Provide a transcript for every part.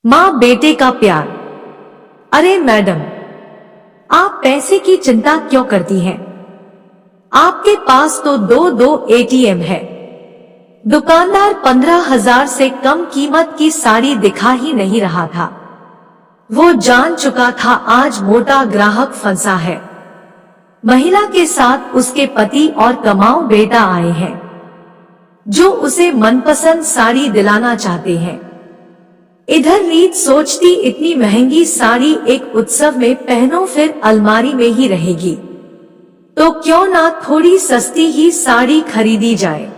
माँ बेटे का प्यार। अरे मैडम, आप पैसे की चिंता क्यों करती हैं? आपके पास तो दो एटीएम है। दुकानदार 15,000 से कम कीमत की साड़ी दिखा ही नहीं रहा था। वो जान चुका था आज मोटा ग्राहक फंसा है। महिला के साथ उसके पति और कमाऊ बेटा आए हैं, जो उसे मनपसंद साड़ी दिलाना चाहते हैं। इधर रीत सोचती इतनी महंगी साड़ी एक उत्सव में पहनो, फिर अलमारी में ही रहेगी, तो क्यों ना थोड़ी सस्ती ही साड़ी खरीदी जाए।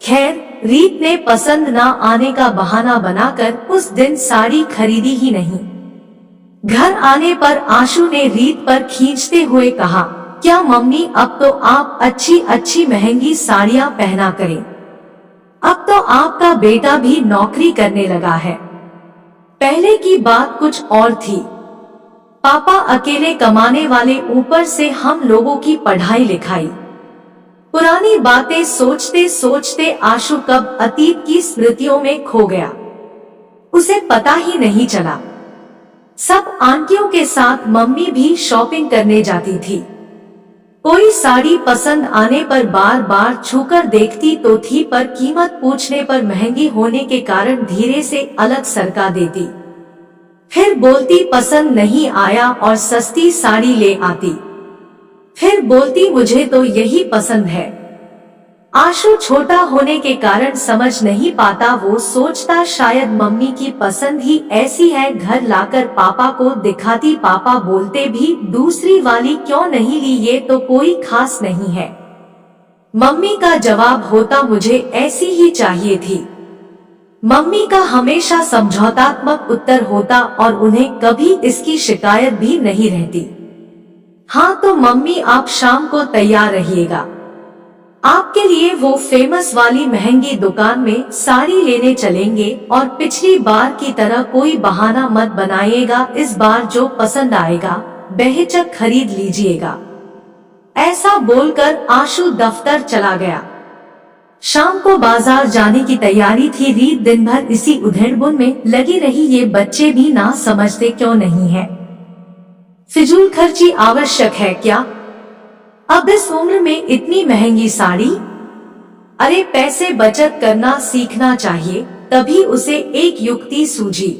खैर, रीत ने पसंद ना आने का बहाना बनाकर उस दिन साड़ी खरीदी ही नहीं। घर आने पर आशु ने रीत पर खींचते हुए कहा, क्या मम्मी, अब तो आप अच्छी अच्छी महंगी साड़ियां पहना करें। अब तो आपका बेटा भी नौकरी करने लगा है। पहले की बात कुछ और थी। पापा अकेले कमाने वाले, ऊपर से हम लोगों की पढ़ाई लिखाई। पुरानी बातें सोचते सोचते आशु कब अतीत की स्मृतियों में खो गया, उसे पता ही नहीं चला। सब आंटियों के साथ मम्मी भी शॉपिंग करने जाती थी। कोई साड़ी पसंद आने पर बार बार छूकर देखती तो थी, पर कीमत पूछने पर महंगी होने के कारण धीरे से अलग सरका देती। फिर बोलती पसंद नहीं आया और सस्ती साड़ी ले आती। फिर बोलती मुझे तो यही पसंद है। आशु छोटा होने के कारण समझ नहीं पाता। वो सोचता शायद मम्मी की पसंद ही ऐसी है। घर लाकर पापा को दिखाती, पापा बोलते भी दूसरी वाली क्यों नहीं ली, ये तो कोई खास नहीं है। मम्मी का जवाब होता मुझे ऐसी ही चाहिए थी। मम्मी का हमेशा समझौतात्मक उत्तर होता और उन्हें कभी इसकी शिकायत भी नहीं रहती। हाँ तो मम्मी, आप शाम को तैयार रहिएगा, आपके लिए वो फेमस वाली महंगी दुकान में साड़ी लेने चलेंगे, और पिछली बार की तरह कोई बहाना मत बनाइएगा। इस बार जो पसंद आएगा बेहिचक खरीद लीजिएगा। ऐसा बोलकर आशु दफ्तर चला गया। शाम को बाजार जाने की तैयारी थी। रीत दिन भर इसी उधेड़बुन में लगी रही। ये बच्चे भी ना समझते क्यों नहीं है, फिजूल खर्ची आवश्यक है क्या अब इस उम्र में इतनी महंगी साड़ी। अरे पैसे बचत करना सीखना चाहिए। तभी उसे एक युक्ति सूझी।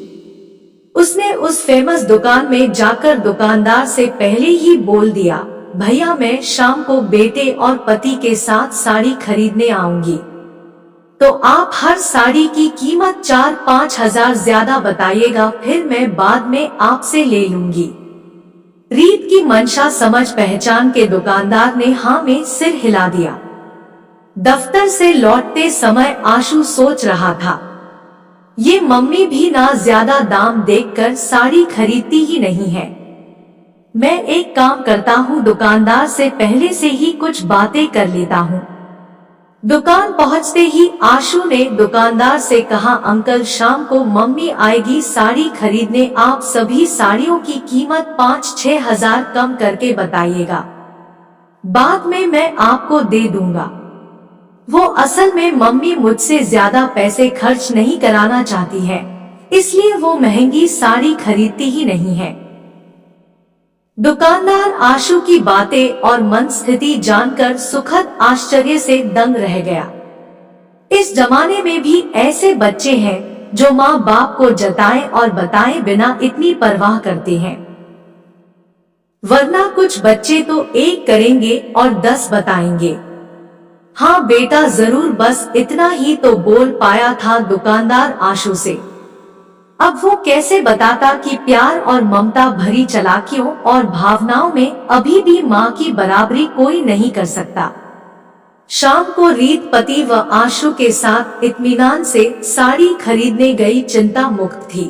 उसने उस फेमस दुकान में जाकर दुकानदार से पहले ही बोल दिया, भैया मैं शाम को बेटे और पति के साथ साड़ी खरीदने आऊंगी, तो आप हर साड़ी की कीमत 4-5 हजार ज्यादा बताइएगा, फिर मैं बाद में आपसे ले लूंगी। रीत की मंशा समझ पहचान के दुकानदार ने हाँ में सिर हिला दिया। दफ्तर से लौटते समय आशु सोच रहा था, ये मम्मी भी ना ज्यादा दाम देखकर साड़ी खरीदती ही नहीं है। मैं एक काम करता हूँ, दुकानदार से पहले से ही कुछ बातें कर लेता हूँ। दुकान पहुँचते ही आशु ने दुकानदार से कहा, अंकल शाम को मम्मी आएगी साड़ी खरीदने, आप सभी साड़ियों की कीमत 5-6 हजार कम करके बताइएगा, बाद में मैं आपको दे दूंगा। वो असल में मम्मी मुझसे ज्यादा पैसे खर्च नहीं कराना चाहती है, इसलिए वो महंगी साड़ी खरीदती ही नहीं है। दुकानदार आशु की बातें और मन स्थिति जानकर सुखद आश्चर्य से दंग रह गया। इस जमाने में भी ऐसे बच्चे हैं जो माँ बाप को जताए और बताए बिना इतनी परवाह करते हैं, वरना कुछ बच्चे तो एक करेंगे और 10 बताएंगे। हाँ बेटा जरूर, बस इतना ही तो बोल पाया था दुकानदार आशु से। अब वो कैसे बताता कि प्यार और ममता भरी चालाकियों और भावनाओं में अभी भी माँ की बराबरी कोई नहीं कर सकता। शाम को रीत पति व आशु के साथ इत्मीनान से साड़ी खरीदने गई, चिंता मुक्त थी।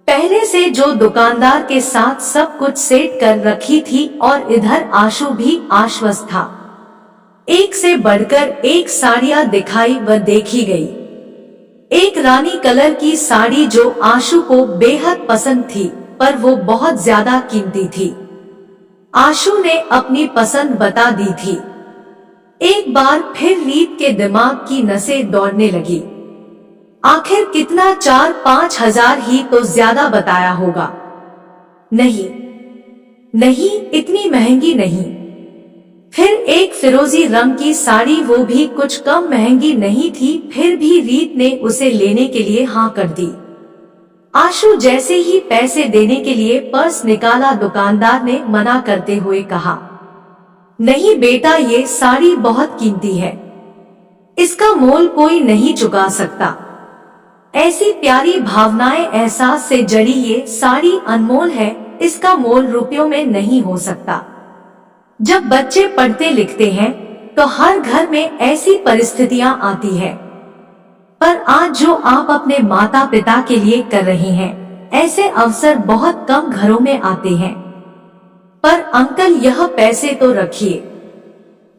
पहले से जो दुकानदार के साथ सब कुछ सेट कर रखी थी, और इधर आशु भी आश्वस्त था। एक से बढ़कर एक साड़ियां दिखाई व देखी गई। एक रानी कलर की साड़ी जो आशु को बेहद पसंद थी, पर वो बहुत ज्यादा कीमती थी। आशु ने अपनी पसंद बता दी थी। एक बार फिर रीत के दिमाग की नसें दौड़ने लगी। आखिर कितना, 4-5 हजार ही तो ज्यादा बताया होगा। नहीं नहीं, इतनी महंगी नहीं। फिर एक फिरोजी रंग की साड़ी, वो भी कुछ कम महंगी नहीं थी। फिर भी रीत ने उसे लेने के लिए हाँ कर दी। आशु जैसे ही पैसे देने के लिए पर्स निकाला, दुकानदार ने मना करते हुए कहा, नहीं बेटा, ये साड़ी बहुत कीमती है, इसका मोल कोई नहीं चुका सकता। ऐसी प्यारी भावनाएं, एहसास से जड़ी ये साड़ी अनमोल है, इसका मोल रुपयों में नहीं हो सकता। जब बच्चे पढ़ते लिखते हैं तो हर घर में ऐसी परिस्थितियां आती है, पर आज जो आप अपने माता पिता के लिए कर रहे हैं, ऐसे अवसर बहुत कम घरों में आते हैं। पर अंकल, यह पैसे तो रखिए,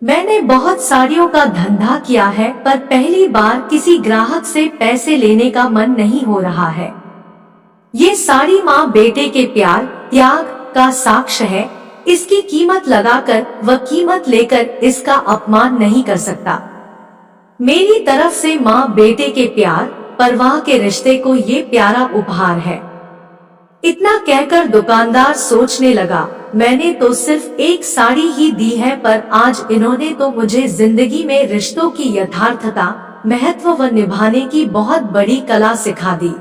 मैंने बहुत साड़ियों का धंधा किया है, पर पहली बार किसी ग्राहक से पैसे लेने का मन नहीं हो रहा है। ये साड़ी माँ बेटे के प्यार त्याग का साक्ष्य है, इसकी कीमत लगाकर व कीमत लेकर इसका अपमान नहीं कर सकता। मेरी तरफ से माँ बेटे के प्यार परवाह के रिश्ते को ये प्यारा उपहार है। इतना कहकर दुकानदार सोचने लगा, मैंने तो सिर्फ एक साड़ी ही दी है, पर आज इन्होंने तो मुझे जिंदगी में रिश्तों की यथार्थता, महत्व व निभाने की बहुत बड़ी कला सिखा दी।